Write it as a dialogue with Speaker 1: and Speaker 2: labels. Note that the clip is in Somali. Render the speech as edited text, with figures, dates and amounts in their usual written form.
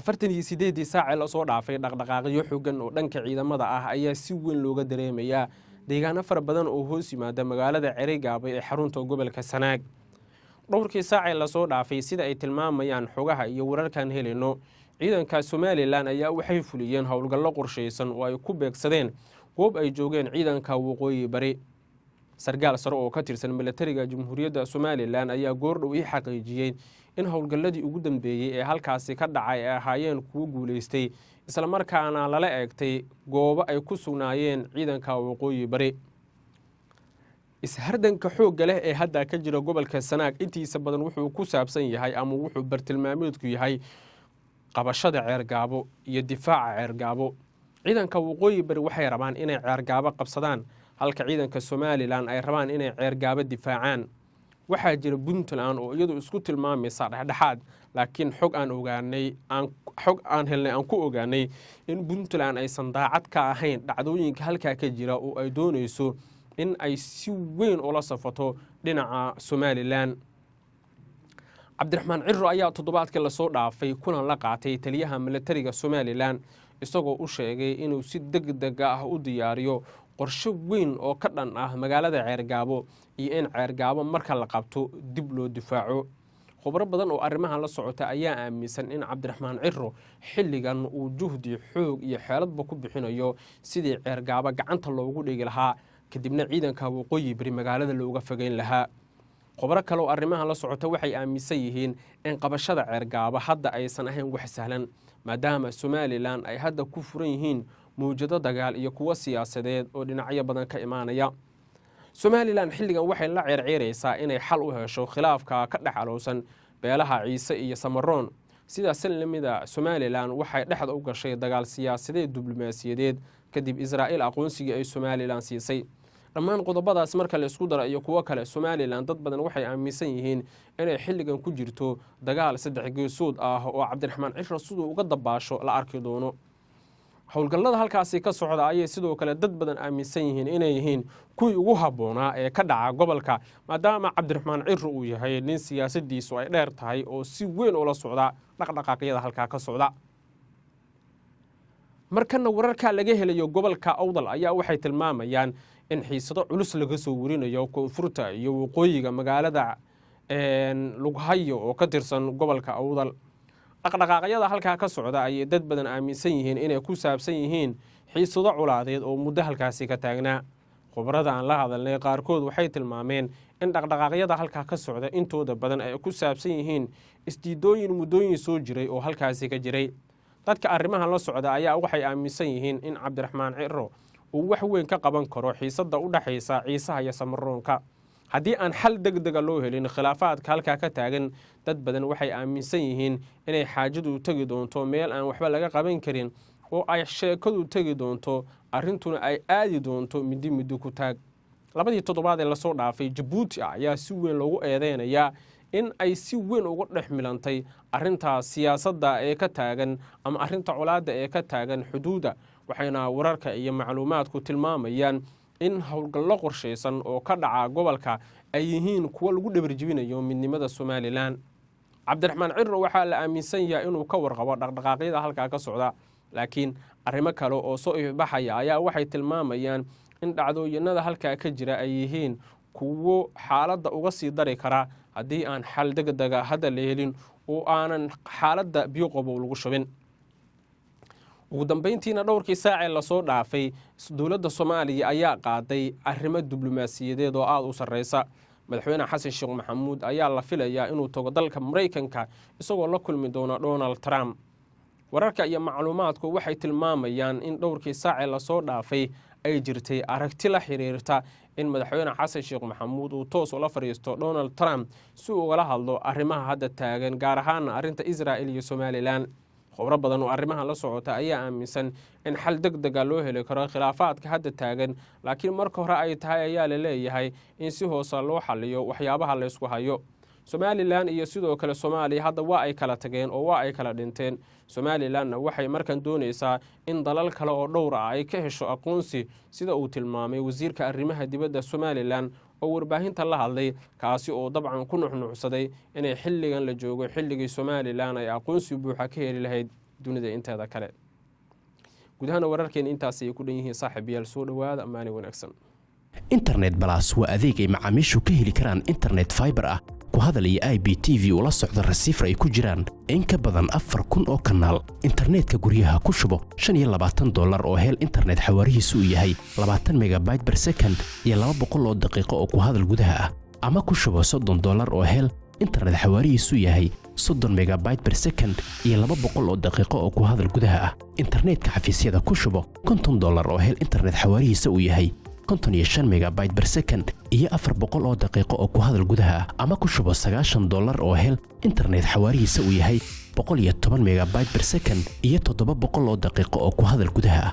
Speaker 1: 48 saac la soo dhaafay dhaqdhaqaaqyo xooggan oo dhanka ciidamada ah ayaa si weyn looga dareemayaa deegaano fara badan oo hoos yimaada magaalada Cerigaba ee xarunta gobolka Sanaag. dhowrkii saac la soo dhaafay sida ay tilmaamayaan xogaha iyo wararkan helino, ciidanka Somaliland ayaa waxay fuliyeen howlgallo qorsheysan oo ay ku beegsadeen goob ay joogeen ciidanka waqooyi bari. sargaal sare oo ka tirsan militariga Jamhuuriyadda Somaliland ayaa goordhow ii xaqiijiyay in howlgalladii ugu dambeeyay ee halkaasi ka dhacay ay ahaayeen kuwo guuleystay isla markaana lala eegtay goobo ay ku sugnaayeen ciidanka waqooyi bari. ishardanka xoogga leh ee hadda ka jira gobolka Sanaag intiisa badan wuxuu ku saabsan yahay ama wuxuu bartilmaameedku yahay qabashada Cerigaba iyo difaaca Cerigaba. ciidanka waqooyi bari waxay rabaan inay Cerigaba qabsadaan, halka ciidanka Somaliland ay rabaan inay Cerigaba difaacaan. waxaa jira Puntland oo iyadu isku tilmaamaysa dhexdhexaad, laakiin xog aan helnay aan ku ogaanay in Puntland aysan daacad ka ahayn dhacdooyinka halka ka jira oo ay doonayso in ay si weyn ula safato dhinaca Somaliland. Cabdiraxmaan Cirro ayaa toddobaadkii la soo dhaafay kulan la qaatay taliyaha militariga Somaliland, isagoo u sheegay inuu si degdeg ah u diyaariyo qorshe weyn oo ka dhan ah magaalada Cerigaba iyo in Cerigaba marka la qabto dib loo difaaco. khubaro badan oo arrimahan la socota ayaa aaminsan in Cabdiraxmaan Cirro xilligan uu juhdi xoog iyo xeeladba ku bixinayo sidii Cerigaba gacanta loogu dhigi lahaa, kadibna ciidanka waqooyi bari magaalada looga fogeyn lahaa. khubaro kale oo arrimahan la socota waxay aaminsan yihiin in qabashada Cerigaba hadda aysan ahayn wax sahlan, maadaama Somaliland ay hadda ku furan yihiin mowjado dagaal iyo kuwo siyaasadeed oo dhinacyo badan ka imaanaya. Somaliland xilligan waxay la ceerceeraysaa inay xal u hesho khilaafka ka dhex alowsan beelaha Ciise iyo Samaroon. sidaas lamida Somaliland waxay dhexda u gashay dagaal siyaasadeed diblomaasiyadeed kadib Israa'iil aqoonsiga ay Somaliland siisay. dhammaan qodobadaas marka la isku daro iyo kuwo kale, Somaliland dad badan waxay aaminsan yihiin inay xilligan ku jirto dagaal saddex geesood ah oo Cabdiraxmaan Cirro sidoo uga dabaasho la arki doono. howlgallada halkaasi ka socda ayay sidoo kale dad badan aaminsan yihiin inay yihiin kuwii ugu habboonaa ee ka dhaca gobolka, maadaama Cabdiraxmaan Cirro uu yahay nin siyaasadiisu ay dheer tahay oo si weyn ula socda dhaqdhaqaaqyada halkaa ka socda. markana wararka laga helayo gobolka Awdal ayaa waxay tilmaamayaan in xiisado culus laga soo warinayo koonfurta iyo waqooyiga magaalada Lughayo oo ka tirsan gobolka Awdal. dhaqdhaqaaqyada halkaa ka socda ayay dad badan aaminsan yihiin inay ku saabsan yihiin xiisado culaadeed oo muddo halkaasi ka taagnaa. khubarada aan la hadalnay qaarkood waxay tilmaameen in dhaqdhaqaaqyada halkaa ka socda intooda badan ay ku saabsan yihiin isdiidooyin muddooyin soo jiray oo halkaasi ka jiray. dadka arrimahan la socda ayaa waxay aaminsan yihiin in Cabdiraxmaan Cirro uu wax weyn ka qaban karo xiisada u dhaxaysa Ciisaha iyo Samaroonka. haddii aan xal degdega loo helin khilaafaadka halkaa ka taagan, dad badan waxay aaminsan yihiin inay xaajadu tagi doonto meel aan waxba laga qaban karin oo ay sheekadu tagi doonto, arrintuna ay aadi doonto midi ku taag. labadii toddobaad ee lasoo dhaafay, Jabuuti ayaa si weyn loogu eedeynayaa in ay si weyn uga dhex milantay arrinta siyaasadda ee ka taagan ama arrinta colaadda ee ka taagan xuduudda, waxayna wararka iyo macluumaadku tilmaamayaan in howlgallo qorsheysan oo ka dhaca gobolka ay yihiin kuwo lagu dhabarjibinayo midnimada Somaliland. Cabdiraxmaan Cirro waxaa la aaminsan yahay inuu ka warqabo dhaqdhaqaaqyada halkaa ka socda, laakiin arrimo kale oo soo ifbaxaya ayaa waxay tilmaamayaan in dhacdooyinada halkaa ka jira ay yihiin kuwo xaaladda uga sii dari kara haddii aan xal degdega hadda la helin oo aanan xaaladda biyo qabow lagu shubin. ugu dambeyntiina dhowrkii saac ee lasoo dhaafay, dowladda Soomaaliya ayaa qaaday arrimo diblomaasiyadeed oo aad u sarreysa. madaxweyne xasan sheekh maxamuud ayaa la filayaa inuu tago dalka Mareykanka isagoo la kulmi doona Donald Trump. wararka iyo macluumaadku waxay tilmaamayaan in dhowrkii saac ee lasoo dhaafay ay jirtay aragti la xiriirta in madaxweyne xasan sheekh maxamuud uu toos ula fariisto Donald Trump si uu uga hadlo arrimaha hadda taagan, gaar ahaan arrinta Israa'iil iyo Somaliland. khubaro badan oo arrimahan la socota ayaa aaminsan in xal degdega loo heli karo khilaafaadka hadda taagan, laakiin marka hore ay tahay ayaa la leeyahay in si hoose loo xaliyo waxyaabaha la isku hayo. Somaliland iyo sidoo kale Soomaaliya hadda waa ay kala tageen oo waa ay kala dhinteen. Somalilandna waxay markan doonaysaa in dalal kale oo dhowr ah ay ka hesho aqoonsi, sida uu tilmaamay wasiirka arrimaha dibadda Somaliland oo warbaahinta la hadlay, kaasi oo dabcan ku nuxnuxsaday inay xilligan la joogo xilligii Somaliland ay aqoonsi buuxa ka heli lahayd dunida inteeda kale gudahaan wararkeen intaas ay ku dhan yihiin saaxiibayaal soo dhawaada amaani wanaagsan
Speaker 2: internet plus waa adeeg ay macaamiishu ka heli karaan internet fiber ah ku hadal iyo IPTV ula socda receiver ay ku jiraan in ka badan 4,000 oo kanaal internetka guryaha ku shubo $25 oo hel internet xawaarihiisu yahay 20 megabyte per second iyo 200 oo daqiiqo oo ku hadal gudaha ah ama ku shubo $30 oo hel internet xawaarihiisu yahay 30 megabyte per second iyo 200 oo daqiiqo oo ku hadal gudaha ah internetka xafiisyada ku shubo $50 oo hel internet xawaarihiisu yahay 55 megabyte per second iyo 400 oo daqiiqo oo ku hadal gudaha ah ama ku shubo $90 oo hel internet xawaarihiisu yahay 110 megabyte per second iyo 700 oo daqiiqo oo ku hadal gudaha ah